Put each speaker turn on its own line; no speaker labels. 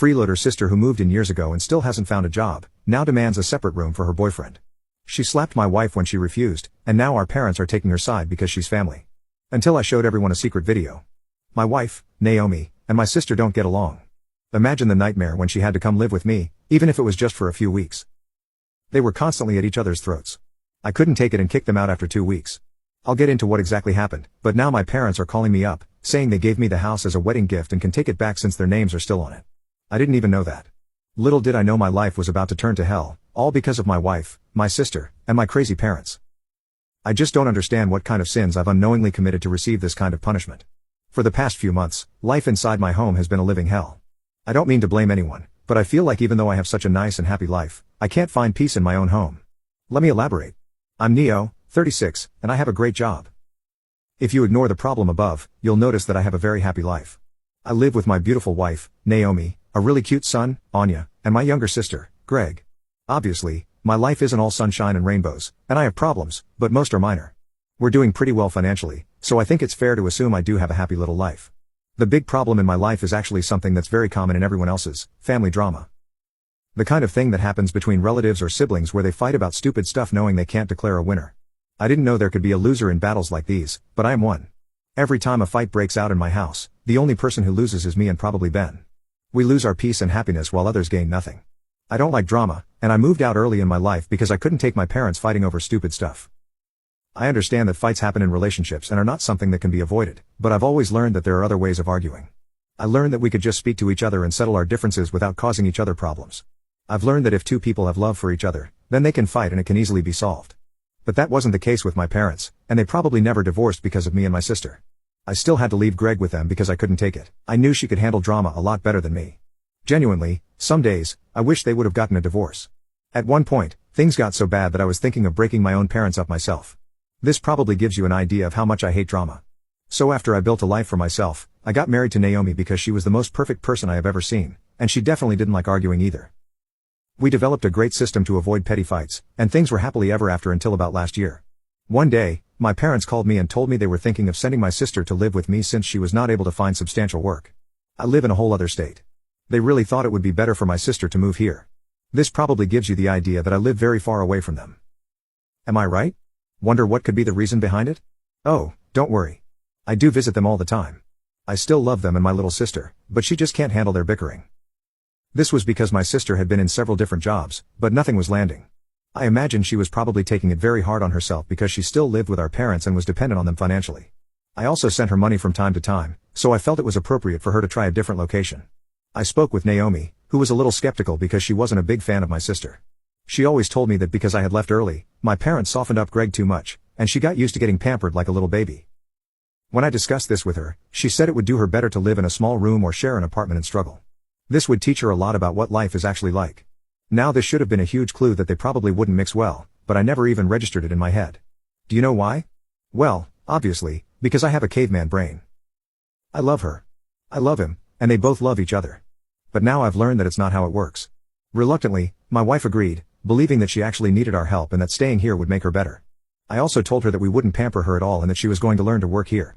Freeloader sister who moved in years ago and still hasn't found a job, now demands a separate room for her boyfriend. She slapped my wife when she refused, and now our parents are taking her side because she's family. Until I showed everyone a secret video. My wife, Naomi, and my sister don't get along. Imagine the nightmare when she had to come live with me, even if it was just for a few weeks. They were constantly at each other's throats. I couldn't take it and kicked them out after 2 weeks. I'll get into what exactly happened, but now my parents are calling me up, saying they gave me the house as a wedding gift and can take it back since their names are still on it. I didn't even know that. Little did I know my life was about to turn to hell, all because of my wife, my sister, and my crazy parents. I just don't understand what kind of sins I've unknowingly committed to receive this kind of punishment. For the past few months, life inside my home has been a living hell. I don't mean to blame anyone, but I feel like even though I have such a nice and happy life, I can't find peace in my own home. Let me elaborate. I'm Neo, 36, and I have a great job. If you ignore the problem above, you'll notice that I have a very happy life. I live with my beautiful wife, Naomi, a really cute son, Anya, and my younger sister, Greg. Obviously, my life isn't all sunshine and rainbows, and I have problems, but most are minor. We're doing pretty well financially, so I think it's fair to assume I do have a happy little life. The big problem in my life is actually something that's very common in everyone else's, family drama. The kind of thing that happens between relatives or siblings where they fight about stupid stuff knowing they can't declare a winner. I didn't know there could be a loser in battles like these, but I am one. Every time a fight breaks out in my house, the only person who loses is me and probably Ben. We lose our peace and happiness while others gain nothing. I don't like drama, and I moved out early in my life because I couldn't take my parents fighting over stupid stuff. I understand that fights happen in relationships and are not something that can be avoided, but I've always learned that there are other ways of arguing. I learned that we could just speak to each other and settle our differences without causing each other problems. I've learned that if two people have love for each other, then they can fight and it can easily be solved. But that wasn't the case with my parents, and they probably never divorced because of me and my sister. I still had to leave Greg with them because I couldn't take it. I knew she could handle drama a lot better than me. Genuinely, some days, I wish they would have gotten a divorce. At one point, things got so bad that I was thinking of breaking my own parents up myself. This probably gives you an idea of how much I hate drama. So after I built a life for myself, I got married to Naomi because she was the most perfect person I have ever seen, and she definitely didn't like arguing either. We developed a great system to avoid petty fights, and things were happily ever after until about last year. One day, my parents called me and told me they were thinking of sending my sister to live with me since she was not able to find substantial work. I live in a whole other state. They really thought it would be better for my sister to move here. This probably gives you the idea that I live very far away from them. Am I right? Wonder what could be the reason behind it? Oh, don't worry. I do visit them all the time. I still love them and my little sister, but she just can't handle their bickering. This was because my sister had been in several different jobs, but nothing was landing. I imagine she was probably taking it very hard on herself because she still lived with our parents and was dependent on them financially. I also sent her money from time to time, so I felt it was appropriate for her to try a different location. I spoke with Naomi, who was a little skeptical because she wasn't a big fan of my sister. She always told me that because I had left early, my parents softened up Greg too much, and she got used to getting pampered like a little baby. When I discussed this with her, she said it would do her better to live in a small room or share an apartment and struggle. This would teach her a lot about what life is actually like. Now this should have been a huge clue that they probably wouldn't mix well, but I never even registered it in my head. Do you know why? Well, obviously, because I have a caveman brain. I love her. I love him, and they both love each other. But now I've learned that it's not how it works. Reluctantly, my wife agreed, believing that she actually needed our help and that staying here would make her better. I also told her that we wouldn't pamper her at all and that she was going to learn to work here.